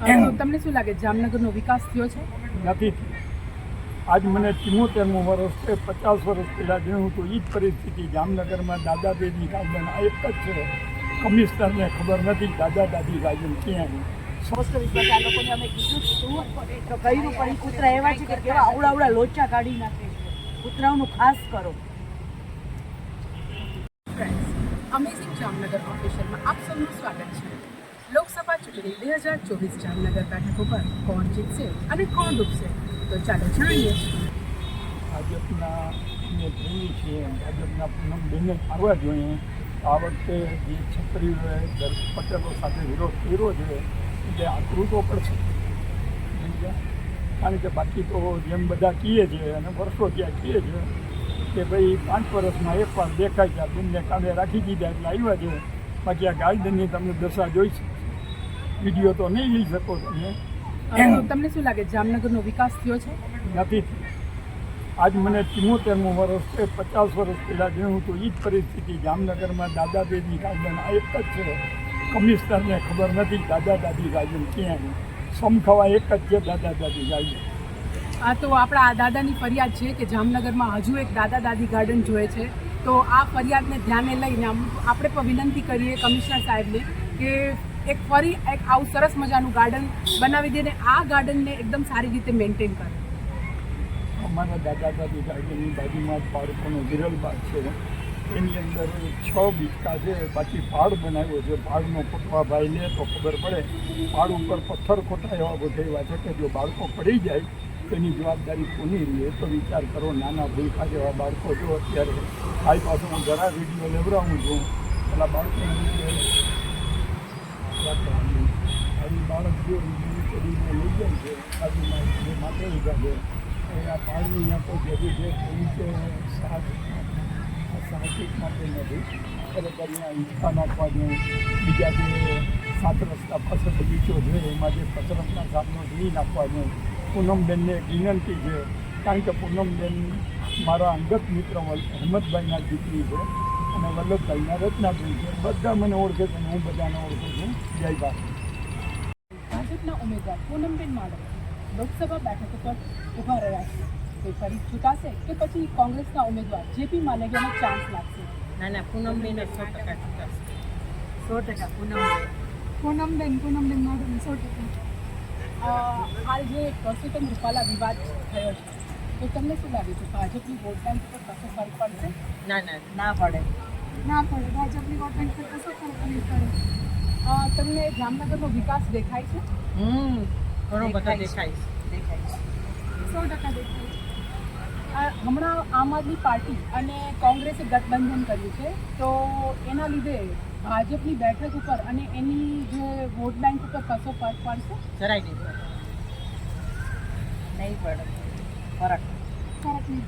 તો તમને શું લાગે જામનગરનો વિકાસ થયો છે? નથી. આજ મને 74મું વર્ષ છે. 50 વર્ષ પહેલાં જેવું હતું એ જ પરિસ્થિતિ. જામનગરમાં દાદા દાદી ગાર્ડન આ એક જ છે. કમિશનરને ખબર નથી દાદા દાદી ગાર્ડન ક્યાં. પોસ્ટ ઓફિસમાં આ લોકોને અમે કીધું શું તો કર્યું, પણ એ કૂતરા એવા છે કે કેવા આવડા લોચા કાઢી નાખે છે. કૂતરાઓનું ખાસ કરો. અમેઝિંગ જામનગર ઓફિશિયલમાં આપ સૌનું સ્વાગત છે. લોકસભા ચૂંટણી 2024 જામનગર બેઠક ઉપર કોણ જીતશે અને કોણ ડૂબશે, તો ચાલો જાણીએ. ભાજપના અમે જોઈએ છીએ, ભાજપના પૂનમબેન આવવા જોઈએ. આ વખતે જે છત્રીઓએ પટેલો સાથે વિરોધ કર્યો છે એટલે આકરું તો પડશે. કારણ કે બાકી તો જેમ બધા કહે છે અને વર્ષો ત્યાં કહે છે કે ભાઈ 5 વર્ષમાં એકવાર દેખાય છે, બેનને કામે રાખી દીધા એટલે આવ્યા છે. બાકી આ ગાર્ડનની તમે દશા જોઈ વિડીયો તો નહીં લઈ શકો તમે. તો તમને શું લાગે જામનગરનો વિકાસ થયો છે? નથી. આજ મને 74મું વર્ષ છે. 50 વર્ષ પહેલાં જેવું હતું એ જ પરિસ્થિતિ. જામનગરમાં દાદા દાદી ગાર્ડન આ એક જ છે. કમિશનરને ખબર નથી દાદા દાદી ગાર્ડન ક્યાં. સમખવા એક જ છે દાદા દાદી ગાર્ડન. આ તો આપણા આ દાદાની ફરિયાદ છે કે જામનગરમાં હજુ એક દાદા દાદી ગાર્ડન જોઈએ છે. તો આ ફરિયાદને ધ્યાને લઈને આપણે પણ વિનંતી કરીએ કમિશનર સાહેબને કે ફરી એક આવું સરસ મજાનું ગાર્ડન બનાવી દે ને આ ગાર્ડનને એકદમ સારી રીતે મેન્ટેન કરે. અમારા દાદા દાદી ગાર્ડનની બાજુમાં જ બાળકોનો વિરલબાગ છે. એની અંદર 6 બીચકા છે. બાકી પાડ બનાવ્યો છે. પાડનો કોટવા ભાઈ લે તો ખબર પડે. પાડ ઉપર પથ્થર ખોટા એવા ગોઠવ્યા છે કે જો બાળકો પડી જાય તેની જવાબદારી કોની રહે તો વિચાર કરો. નાના ભૂલખા જેવા બાળકો જો અત્યારે ભાઈ પાસે હું જરા વિડીયો લેવડાવું છું. પેલા બાળકોને આવી બાળક જો વિડીયો કરીને લઈ જાય છે બાજુમાં જે માટે ઊભા છે એ આ પાડની અહીંયા કોઈ જરૂર છે એવી કે સાહસિક માટે નથી. ખરેખર અહીંયા ઈંચકા નાખવા જોઈએ. બીજા જે 7 રસ્તા પાસે બગીચો છે એમાં જે કસરતના સાધનો એ નાખવા જોઈએ. પૂનમબેનને એક વિનંતી છે, કારણ કે પૂનમબેન મારા અંગત મિત્ર હેમંતભાઈના દીકરી છે અને વલ્લભભાઈના રચનાભાઈ છે. બધા મને ઓળખે છે અને હું બધાને ઓળખું છું. જય ભારત. ભાજપના ઉમેદવાર પૂનમબેન માડમ લોકસભા બેઠક ઉપર ઊભા રહ્યા છે. તે ફરી ચૂંટાશે કે પછી કોંગ્રેસના ઉમેદવાર જેપી માલેગાનો ચાન્સ લાગશે? ના પૂનમબેન 100% ચૂંટાશે. 100% પૂનમબેન માડમ 100%. હાલ જે પરસોત્તમ રૂપાલા વિવાદ થયો છે તો તમને શું લાગે છે ભાજપની વોટ બેંક પર કશો ફરક પડશે? ના પડે. ભાજપની વોટ બેંક પર કશો ફરક નહીં પડે. તમને જામનગરનો વિકાસ દેખાય છે? ઘણો બધો દેખાય છે. 100% દેખાય. હમણાં આમ આદમી પાર્ટી અને કોંગ્રેસે ગઠબંધન કર્યું છે તો એના લીધે ભાજપની બેઠક ઉપર અને એની જે વોટ બેંક ઉપર કશો ફરક પડશે? જરાય નહીં પડે. નહીં પડે ફરક નહીં.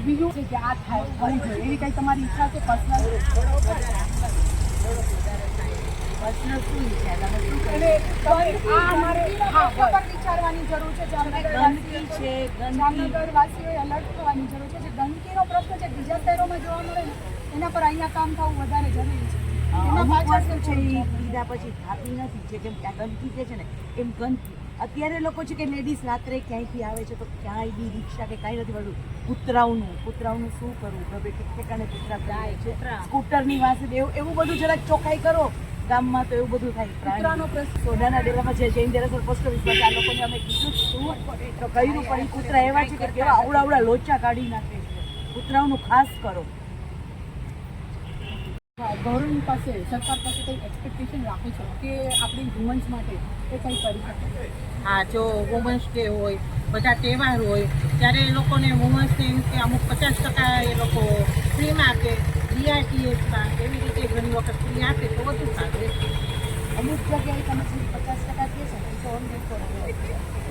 બીજું છે કે આ થાય થવું જોઈએ એવી કંઈ તમારી ઈચ્છા છે પર્સનલ? શું ઈચ્છા તમે શું એટલે આ અમારે વિચારવાની જરૂર છે. ગંદકી છે, જામનગર વાસીઓએ અલર્ટ થવાની જરૂર છે. જે ગંદકીનો પ્રશ્ન છે બીજા શહેરોમાં જોવા મળે ને એના પર અહીંયા કામ થવું વધારે જરૂરી છે. એના પાછળ વસ્તુ છે એ પીધા પછી ખાતી નથી. જે કેમ કે આ ગંદકી કે છે ને એમ ગંદકી અત્યારે લોકો છે કે લેડીઝ રાત્રે ક્યાંયથી આવે છે તો ક્યાંય બી રિક્ષા કે કાંઈ નથી મળતું. કૂતરાઓનું શું કરવું? ગમે ઠેકાણે કૂતરા જાય છે. સ્કૂટરની વાસે એવું બધું જરાક ચોખ્ખાઈ કરો ગામમાં તો એવું બધું થાય. કૂતરાનો પ્રશ્ન સોડાના ડેલામાં છે જૈન દેરાસર પોસ્ટ ઓફિસમાં આ લોકોને અમે કીધું શું તો કર્યું, પણ એ કૂતરા એવા છે કે કેવા આવડા લોચા કાઢી નાખે છે. કૂતરાઓનું ખાસ કરો. ગવર્મેન્ટ પાસે સરકાર પાસે કંઈ એક્સપેક્ટેશન રાખો છો કે આપણી વુમન્સ માટે એ કંઈ કરી શકે? હા, જો વુમન્સ ડે હોય, બધા તહેવાર હોય ત્યારે એ લોકોને વુમન્સને એમ કે અમુક 50% એ લોકો ફ્રીમાં આપે, BRTSમાં એવી રીતે ઘણી વખત ફ્રી આપે તો વધુ સારું. અમુક જગ્યાએ તમે 50% કહે છે ને તો ઓનલી ફોર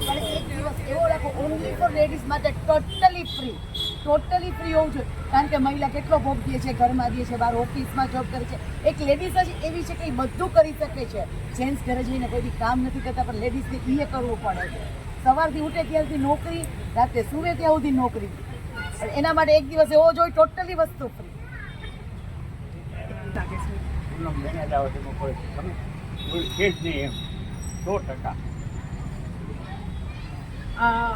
પણ એક દિવસ એવો રાખો ઓનલી ફોર લેડીઝ માટે ટોટલી ફ્રી હોવું જોઈએ. કારણ કે મહિલા કેટલો ભોગ દે છે, ઘરમાં દે છે, બહાર ઓફિસમાં જોબ કરે છે. એક લેડીઝ જ એવી છે કે એ બધું કરી શકે છે. જેન્ટ્સ ઘરે જઈને કોઈ બી કામ નથી કરતા પણ લેડીઝને એ કરવું પડે છે. સવારથી ઉઠે ત્યારથી નોકરી, રાતે સૂવે ત્યાં સુધી નોકરી. એના માટે એક દિવસ એવો જોઈએ ટોટલી વસ્તુ ફ્રી. લાગે છે પૂનમબેન જ આવે છે કોઈ છે જ નહીં એમ. 100%.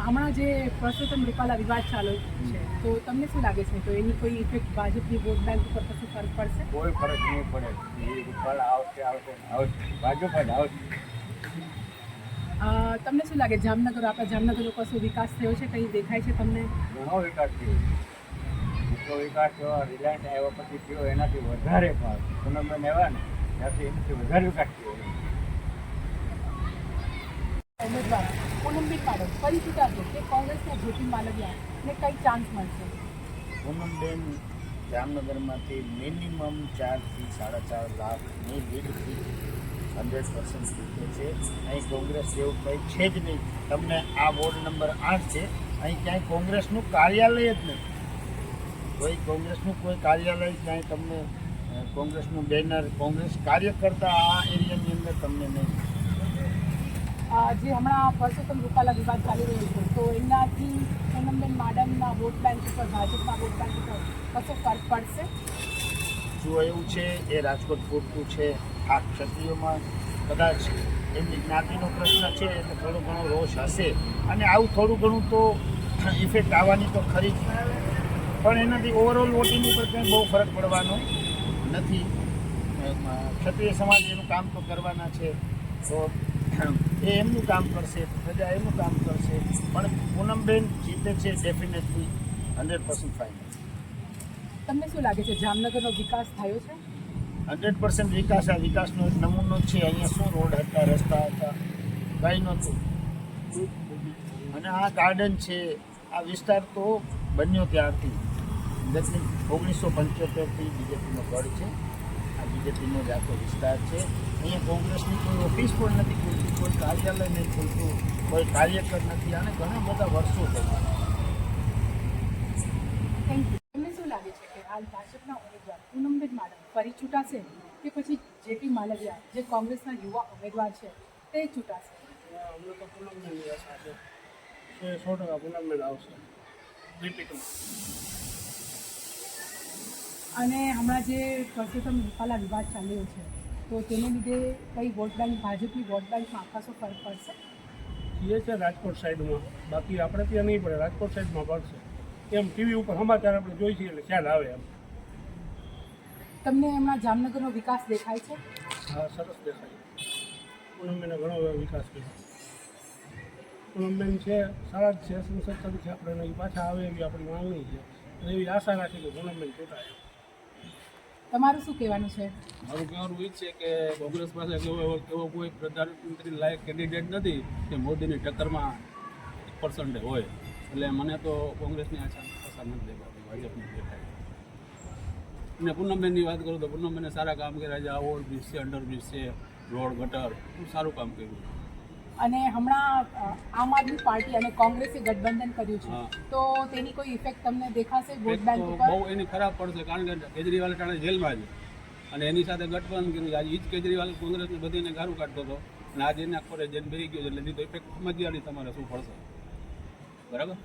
હમણાં જે પરસોત્તમ રૂપાલા વિવાદ ચાલુ છે તો તમને શું લાગે છે તો એની કોઈ ઇફેક્ટ ભાજપની વોટ બેંક ઉપર કશું ફરક પડશે? કોઈ ફરક નહીં પડે. એ રૂપાલા આવશે ભાજપ જ આવશે. તમને શું લાગે આપણા જામનગરનો કશો વિકાસ થયો છે, કંઈ દેખાય છે તમને? ઘણો વિકાસ થયો. એટલો વિકાસ રિલાયન્સ આવ્યા પછી થયો એનાથી વધારે પણ પૂનમબેન આવ્યા ને ત્યાંથી એનાથી વધારે વિકાસ થયો. ઉમેદવાર પૂનમબેન માડમ ફરી ચૂંટાશે કે કોંગ્રેસના જ્યોતિ માલવિયા ને કઈ ચાન્સ મળશે? પૂનમબેન જામનગરમાંથી મિનિમમ 4 થી 4.5 લાખની લીડથી 100% જીતે છે. અહીં કોંગ્રેસ જેવું કંઈ છે જ નહીં. તમને આ વોર્ડ નંબર 8 છે, અહીં ક્યાંય કોંગ્રેસનું કાર્યાલય જ નથી. કોંગ્રેસનું કોઈ કાર્યાલય ક્યાંય તમને કોંગ્રેસનું બેનર, કોંગ્રેસ કાર્યકર્તા આ એરિયાની અંદર તમને નહીં. જે હમણાં પરસોત્તમ રૂપાલા વિવાદ ચાલી રહ્યો છે તો એનાથી પૂનમબેન માડમના વોટ બેંક ઉપર, ભાજપના વોટ બેંક ઉપર કશો ફરક પડશે? જો એવું છે એ રાજકોટ પૂરતું છે. આ ક્ષત્રિયોમાં કદાચ એમની જ્ઞાતિનો પ્રશ્ન છે એટલે થોડો ઘણો રોષ હશે અને આવું થોડું ઘણું તો ઇફેક્ટ આવવાની તો ખરી જ. પણ એનાથી ઓવરઓલ વોટિંગ ઉપર કંઈ બહુ ફરક પડવાનો નથી. ક્ષત્રિય સમાજ એનું કામ તો કરવાના છે તો એ એમનું કામ કરશે, પ્રજા એમનું કામ કરશે. પણ પૂનમબેન જીતે છે ડેફિનેટલી 100% ફાઇનલ. તમને શું લાગે છે જામનગરનો વિકાસ થયો છે? 100% વિકાસ. આ વિકાસનો એક નમૂનો જ છે. અહીંયા શું રોડ હતા, રસ્તા હતા, કંઈ નહોતું. અને આ ગાર્ડન છે. આ વિસ્તાર તો બન્યો ત્યારથી 1975થી બીજેપીનો ગઢ છે. આ બીજેપીનો જ આખો વિસ્તાર છે. અહીંયા કોંગ્રેસની કોઈ ઓફિસ પણ નથી ખુલતી, કોઈ કાર્યાલય નથી ખુલતું, કોઈ કાર્યકર નથી. આને ઘણા બધા વર્ષો થયા. Thank you. તમને શું લાગે છે કે હાલ ભાજપના ઉમેદવાર પૂનમબેન માડમ ફરી ચૂંટાશે કે પછી જેપી માલવિયા જે કોંગ્રેસના યુવા ઉમેદવાર છે તે ચૂંટાશે? અમને તો પૂનમબેનની આશા છે. 100% પૂનમબેન આવશે રિપીટમાં. અને હમણાં જે પરસોત્તમ રૂપાલા વિવાદ ચાલ્યો છે તો તેને લીધે કઈ વોટ બેંક, ભાજપની વોટ બેંકમાં ખાસો ફરક પડશે? એ છે રાજકોટ સાઈડમાં, બાકી આપણે ત્યાં નહીં પડે, રાજકોટ સાઈડમાં પડશે. એમ ટીવી ઉપર સમાચાર આપણે જોઈ છીએ એટલે ખ્યાલ આવે એમ. તમને હમણાં જામનગરનો વિકાસ દેખાય છે? હા, સરસ દેખાય. પૂનમબેને ઘણો એવો વિકાસ કર્યો. પૂનમબેન છે સારા જ છે. સંસદ તરીકે આપણે પાછા આવે એવી આપણી માંગણી છે અને એવી આશા રાખી કે પૂનમબેન ચૂંટાય. તમારું શું કહેવાનું છે? મારું કહેવાનું એ છે કે કોંગ્રેસ પાસે એવો કોઈ પ્રધાનમંત્રી લાયક કેન્ડિડેટ નથી કે મોદીની ટક્કરમાં 1% હોય. એટલે મને તો કોંગ્રેસની આશા નથી દેખાતી, ભાજપની દેખાય. અને પૂનમબેનની વાત કરું તો પૂનમબેને સારા કામ કર્યા છે. ઓવરબ્રિજ છે, અંડરબ્રિજ છે, રોડ ગટર, ખૂબ સારું કામ કર્યું. અને હમણાં આમ આદમી પાર્ટી અને કોંગ્રેસે ગઠબંધન કર્યું છે હા. તો તેની કોઈ ઇફેક્ટ તમને દેખાશે વોટ એક બેંક તો ઉપર? બહુ એની ખરાબ પડશે કારણ કે કેજરીવાલ ટાણે જેલમાં છે અને એની સાથે ગઠબંધન કર્યું. આજે એ જ કેજરીવાલ કોંગ્રેસને બધીને ગારું કાઢતો હતો અને આજે એના ખોરે જેને બેસી ગયો છે એટલે લીધો ઇફેક્ટ સમજવાની તમારે શું પડશે. બરાબર.